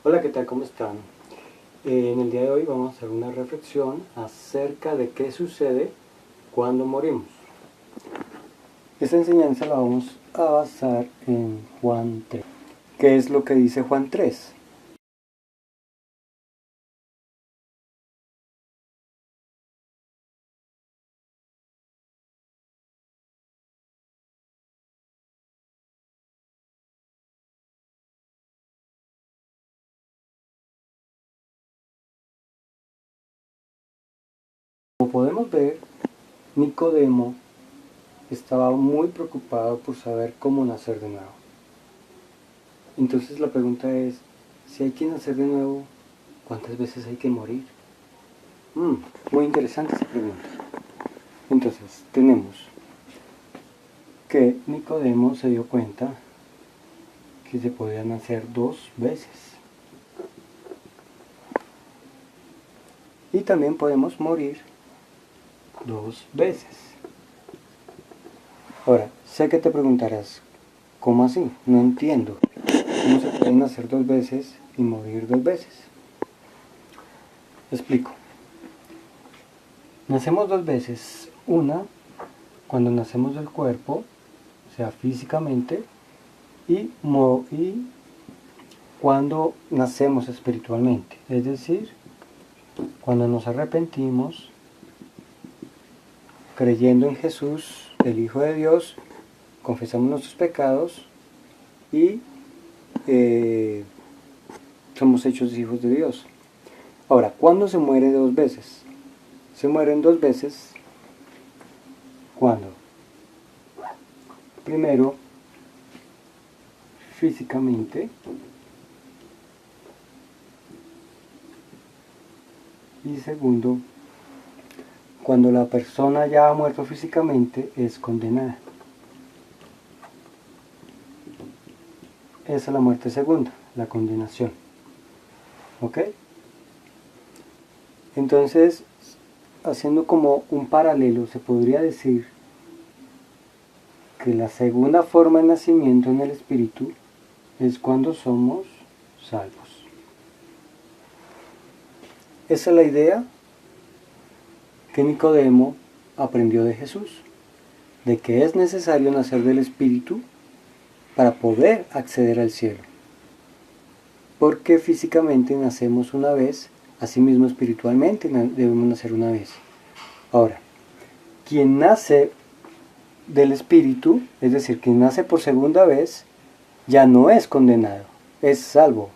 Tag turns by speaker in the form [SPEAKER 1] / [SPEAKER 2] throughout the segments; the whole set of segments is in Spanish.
[SPEAKER 1] Hola, ¿qué tal? ¿Cómo están? En el día de hoy vamos a hacer una reflexión acerca de qué sucede cuando morimos. Esta enseñanza la vamos a basar en Juan 3. ¿Qué es lo que dice Juan 3? Como podemos ver, Nicodemo estaba muy preocupado por saber cómo nacer de nuevo. Entonces la pregunta es, si hay que nacer de nuevo, ¿cuántas veces hay que morir? Muy interesante esa pregunta. Entonces, tenemos que Nicodemo se dio cuenta que se podían hacer 2 veces. Y también podemos morir 2 veces. Ahora, sé que te preguntarás, ¿cómo así? No entiendo. ¿Cómo se pueden hacer 2 veces y morir 2 veces? Explico. Nacemos 2 veces. Una, cuando nacemos del cuerpo, o sea, físicamente, y cuando nacemos espiritualmente. Es decir, cuando nos arrepentimos, creyendo en Jesús, el Hijo de Dios, confesamos nuestros pecados y somos hechos hijos de Dios. Ahora, ¿cuándo se muere 2 veces? Se mueren 2 veces cuando, primero, físicamente, y segundo, cuando la persona ya ha muerto físicamente es condenada. Esa es la muerte segunda, la condenación. ¿Ok? Entonces, haciendo como un paralelo, se podría decir que la segunda forma de nacimiento en el espíritu es cuando somos salvos. Esa es la idea que Nicodemo aprendió de Jesús, de que es necesario nacer del espíritu para poder acceder al cielo. Porque físicamente nacemos una vez, asimismo espiritualmente debemos nacer una vez. Ahora, quien nace del espíritu, es decir, quien nace por segunda vez, ya no es condenado, es salvo.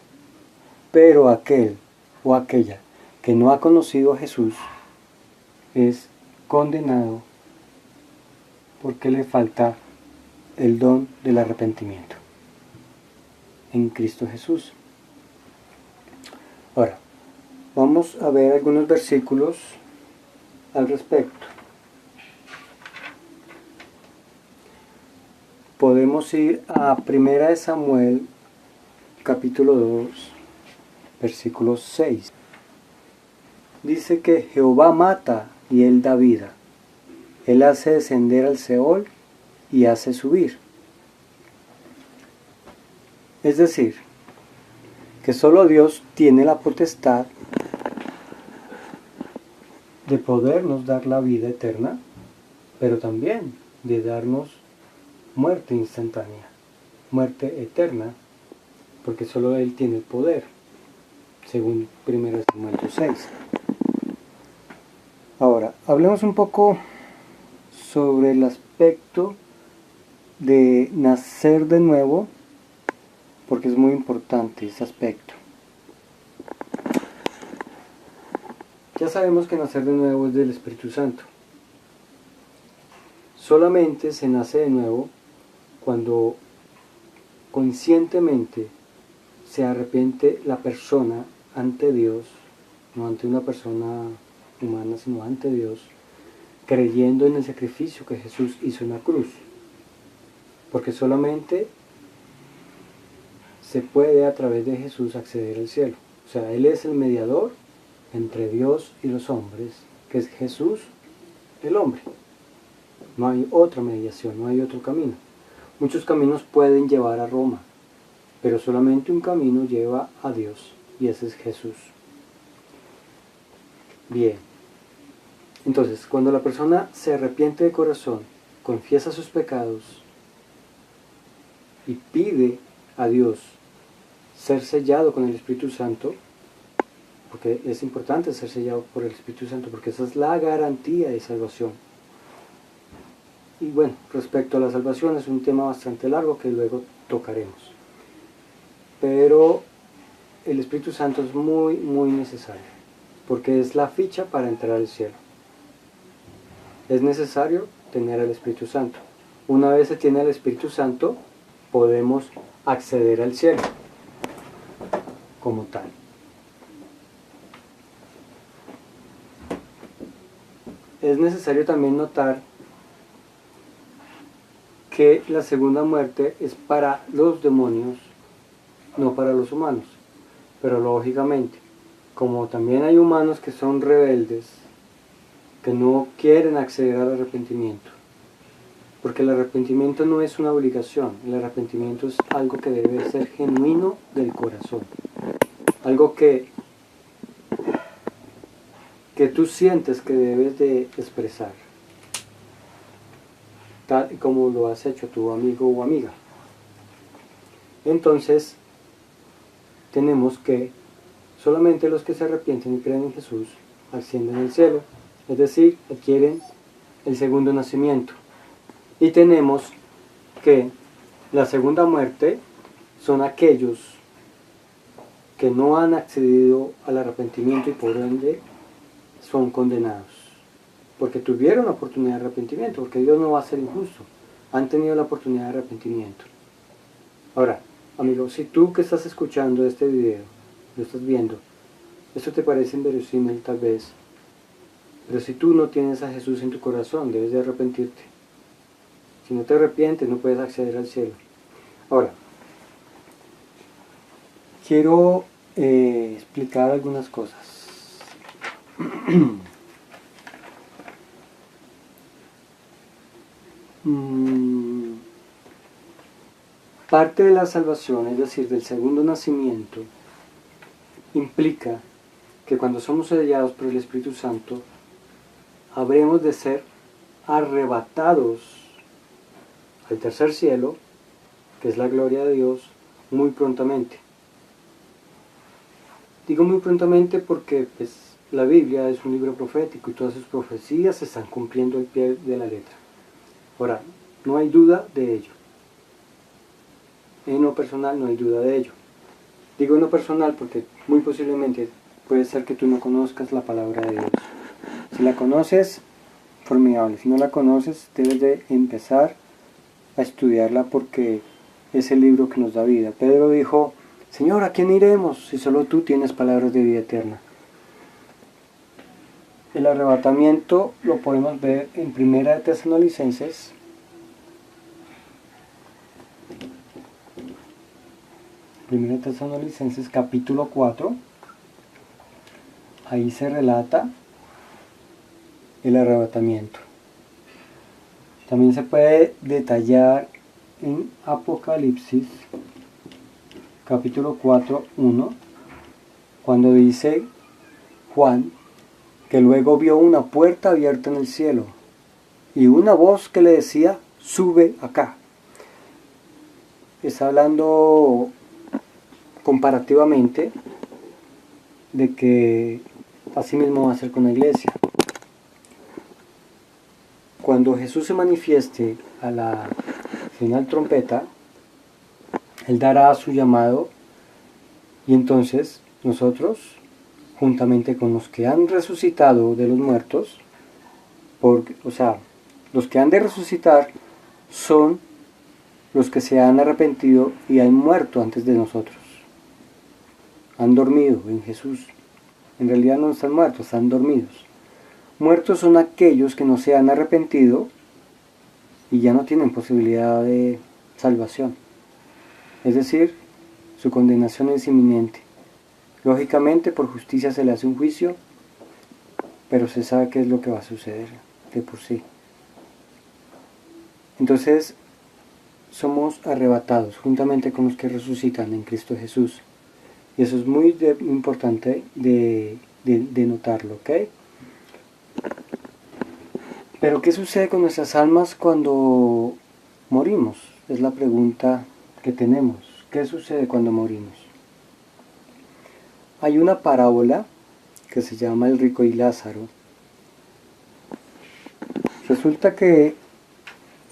[SPEAKER 1] Pero aquel o aquella que no ha conocido a Jesús es condenado porque le falta el don del arrepentimiento en Cristo Jesús. Ahora, vamos a ver algunos versículos al respecto. Podemos ir a 1 Samuel capítulo 2, versículo 6. Dice que Jehová mata y él da vida. Él hace descender al Seol y hace subir. Es decir, que solo Dios tiene la potestad de podernos dar la vida eterna, pero también de darnos muerte instantánea, muerte eterna, porque solo Él tiene el poder, según 1 Samuel 6. Ahora, hablemos un poco sobre el aspecto de nacer de nuevo, porque es muy importante ese aspecto. Ya sabemos que nacer de nuevo es del Espíritu Santo. Solamente se nace de nuevo cuando conscientemente se arrepiente la persona ante Dios, no ante una persona humana, sino ante Dios, creyendo en el sacrificio que Jesús hizo en la cruz. Porque solamente se puede a través de Jesús acceder al cielo. O sea, Él es el mediador entre Dios y los hombres, que es Jesús, el hombre. No hay otra mediación, no hay otro camino. Muchos caminos pueden llevar a Roma, pero solamente un camino lleva a Dios, y ese es Jesús. Bien, entonces cuando la persona se arrepiente de corazón, confiesa sus pecados y pide a Dios ser sellado con el Espíritu Santo, porque es importante ser sellado por el Espíritu Santo, porque esa es la garantía de salvación. Y bueno, respecto a la salvación es un tema bastante largo que luego tocaremos. Pero el Espíritu Santo es muy, muy necesario, porque es la ficha para entrar al cielo. Es necesario tener al Espíritu Santo. Una vez se tiene al Espíritu Santo, podemos acceder al cielo como tal. Es necesario también notar que la segunda muerte es para los demonios, no para los humanos. Pero lógicamente, como también hay humanos que son rebeldes, que no quieren acceder al arrepentimiento, porque el arrepentimiento no es una obligación, el arrepentimiento es algo que debe ser genuino del corazón, algo que tú sientes que debes de expresar, tal y como lo has hecho tu amigo o amiga. Entonces, tenemos que solamente los que se arrepienten y creen en Jesús ascienden al cielo, es decir, adquieren el segundo nacimiento. Y tenemos que la segunda muerte son aquellos que no han accedido al arrepentimiento y por ende son condenados, porque tuvieron la oportunidad de arrepentimiento, porque Dios no va a ser injusto, han tenido la oportunidad de arrepentimiento. Ahora, amigo, si tú que estás escuchando este video, lo estás viendo, esto te parece inverosímil tal vez, pero si tú no tienes a Jesús en tu corazón, debes de arrepentirte. Si no te arrepientes, no puedes acceder al cielo. Ahora, quiero explicar algunas cosas. Parte de la salvación, es decir, del segundo nacimiento, implica que cuando somos sellados por el Espíritu Santo, habremos de ser arrebatados al tercer cielo, que es la gloria de Dios, muy prontamente. Digo muy prontamente porque pues, la Biblia es un libro profético y todas sus profecías se están cumpliendo al pie de la letra. Ahora, no hay duda de ello. En lo personal no hay duda de ello. Digo en lo personal porque muy posiblemente puede ser que tú no conozcas la palabra de Dios. Si la conoces, formidable. Si no la conoces, debes de empezar a estudiarla porque es el libro que nos da vida. Pedro dijo, Señor, ¿a quién iremos si solo tú tienes palabras de vida eterna? El arrebatamiento lo podemos ver en 1 Tesalonicenses, capítulo 4. Ahí se relata el arrebatamiento. También se puede detallar en Apocalipsis, capítulo 4, 1, cuando dice Juan que luego vio una puerta abierta en el cielo y una voz que le decía, sube acá. Está hablando comparativamente de que así mismo va a ser con la iglesia. Cuando Jesús se manifieste a la final trompeta, Él dará su llamado y entonces nosotros, juntamente con los que han resucitado de los muertos, los que han de resucitar son los que se han arrepentido y han muerto antes de nosotros. Han dormido en Jesús. En realidad no están muertos, están dormidos. Muertos son aquellos que no se han arrepentido y ya no tienen posibilidad de salvación. Es decir, su condenación es inminente. Lógicamente, por justicia se le hace un juicio, pero se sabe qué es lo que va a suceder de por sí. Entonces, somos arrebatados juntamente con los que resucitan en Cristo Jesús. Y eso es muy importante de notarlo, ¿ok? Pero ¿qué sucede con nuestras almas cuando morimos? Es la pregunta que tenemos. ¿Qué sucede cuando morimos? Hay una parábola que se llama El rico y Lázaro. Resulta que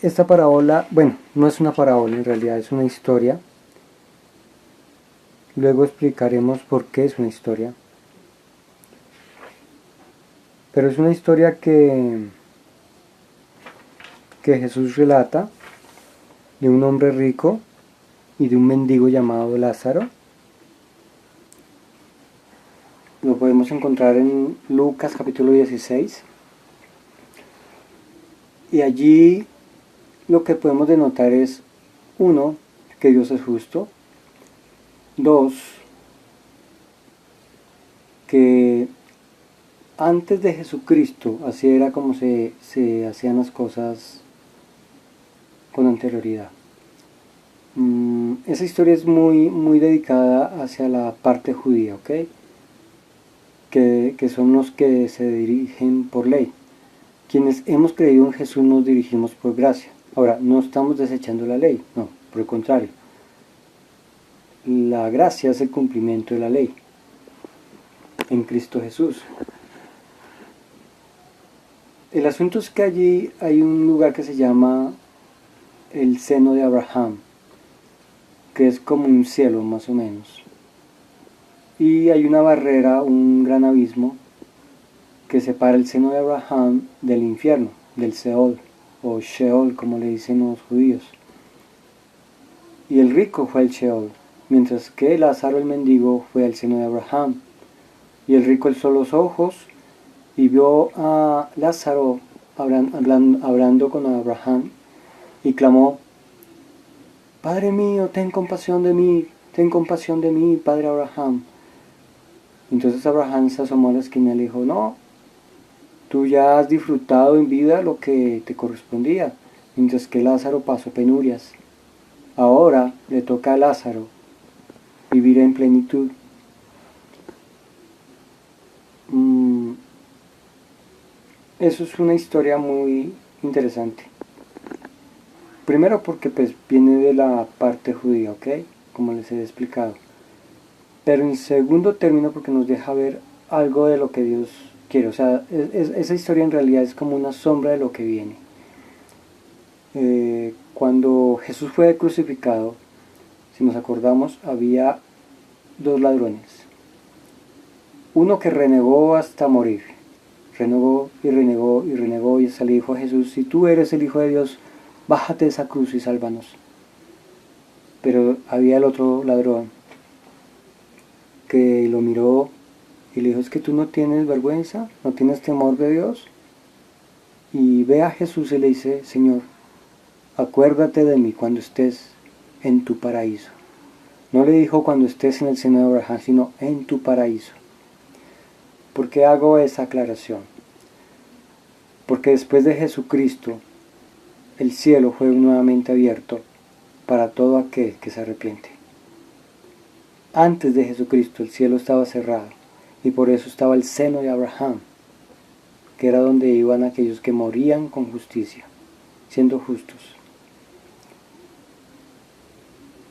[SPEAKER 1] esta parábola, bueno, no es una parábola, en realidad es una historia. Luego explicaremos por qué es una historia. Pero es una historia que Jesús relata de un hombre rico y de un mendigo llamado Lázaro. Lo podemos encontrar en Lucas capítulo 16. Y allí lo que podemos denotar es, 1, que Dios es justo. 2, que antes de Jesucristo, así era como se hacían las cosas con anterioridad. Esa historia es muy dedicada hacia la parte judía, ¿ok? Que son los que se dirigen por ley. Quienes hemos creído en Jesús nos dirigimos por gracia. Ahora, no estamos desechando la ley, no, por el contrario. La gracia es el cumplimiento de la ley en Cristo Jesús. El asunto es que allí hay un lugar que se llama el seno de Abraham, que es como un cielo más o menos. Y hay una barrera, un gran abismo, que separa el seno de Abraham del infierno, del Seol, o Sheol, como le dicen los judíos. Y el rico fue al Sheol, mientras que Lázaro el mendigo fue al seno de Abraham. Y el rico alzó los ojos y vio a Lázaro hablando con Abraham y clamó: Padre mío, ten compasión de mí, Padre Abraham. Entonces Abraham se asomó a la esquina y le dijo: no, tú ya has disfrutado en vida lo que te correspondía, mientras que Lázaro pasó penurias. Ahora le toca a Lázaro vivir en plenitud. Eso es una historia muy interesante. Primero porque pues viene de la parte judía, ¿ok? Como les he explicado. Pero en segundo término porque nos deja ver algo de lo que Dios quiere. O sea, esa historia en realidad es como una sombra de lo que viene. Cuando Jesús fue crucificado, si nos acordamos, había 2 ladrones. Uno que renegó hasta morir. Renegó y renegó y renegó, y hasta le dijo a Jesús: si tú eres el Hijo de Dios, bájate de esa cruz y sálvanos. Pero había el otro ladrón que lo miró y le dijo: es que tú no tienes vergüenza, no tienes temor de Dios. Y ve a Jesús y le dice: Señor, acuérdate de mí cuando estés en tu paraíso. No le dijo cuando estés en el seno de Abraham, sino en tu paraíso. ¿Por qué hago esa aclaración? Porque después de Jesucristo, el cielo fue nuevamente abierto para todo aquel que se arrepiente. Antes de Jesucristo el cielo estaba cerrado, y por eso estaba el seno de Abraham, que era donde iban aquellos que morían con justicia, siendo justos.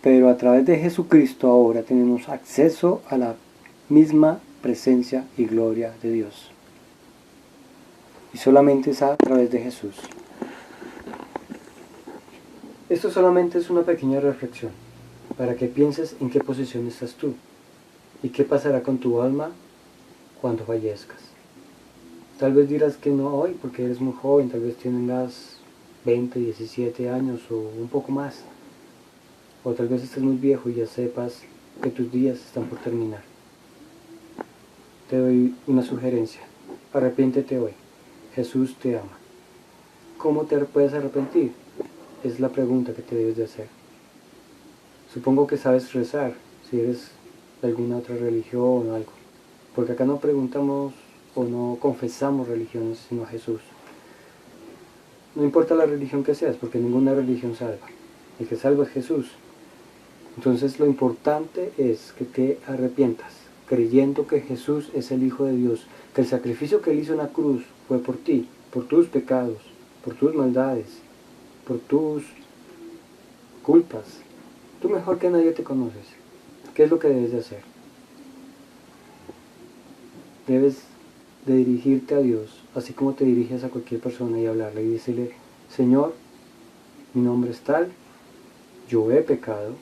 [SPEAKER 1] Pero a través de Jesucristo ahora tenemos acceso a la misma presencia y gloria de Dios. Y solamente es a través de Jesús. Esto solamente es una pequeña reflexión, para que pienses en qué posición estás tú y qué pasará con tu alma cuando fallezcas. Tal vez dirás que no hoy porque eres muy joven, tal vez tengas 20, 17 años o un poco más. O tal vez estés muy viejo y ya sepas que tus días están por terminar. Te doy una sugerencia: arrepiéntete hoy. Jesús te ama. ¿Cómo te puedes arrepentir? Es la pregunta que te debes de hacer. Supongo que sabes rezar, si eres de alguna otra religión o algo. Porque acá no preguntamos o no confesamos religiones, sino a Jesús. No importa la religión que seas, porque ninguna religión salva. El que salva es Jesús. Entonces lo importante es que te arrepientas, creyendo que Jesús es el Hijo de Dios, que el sacrificio que Él hizo en la cruz fue por ti, por tus pecados, por tus maldades, por tus culpas. Tú mejor que nadie te conoces. ¿Qué es lo que debes de hacer? Debes de dirigirte a Dios, así como te diriges a cualquier persona y hablarle y decirle, Señor, mi nombre es tal, yo he pecado,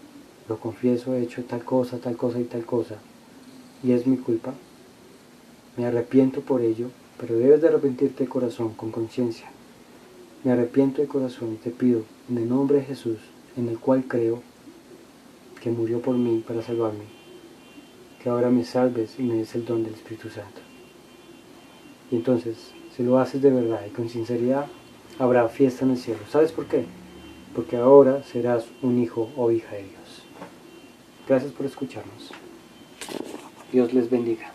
[SPEAKER 1] lo confieso, he hecho tal cosa y tal cosa, y es mi culpa, me arrepiento por ello, pero debes de arrepentirte de corazón, con conciencia. Me arrepiento de corazón y te pido, en el nombre de Jesús, en el cual creo, que murió por mí para salvarme, que ahora me salves y me des el don del Espíritu Santo. Y entonces, si lo haces de verdad y con sinceridad, habrá fiesta en el cielo. ¿Sabes por qué? Porque ahora serás un hijo o hija de Dios. Gracias por escucharnos. Dios les bendiga.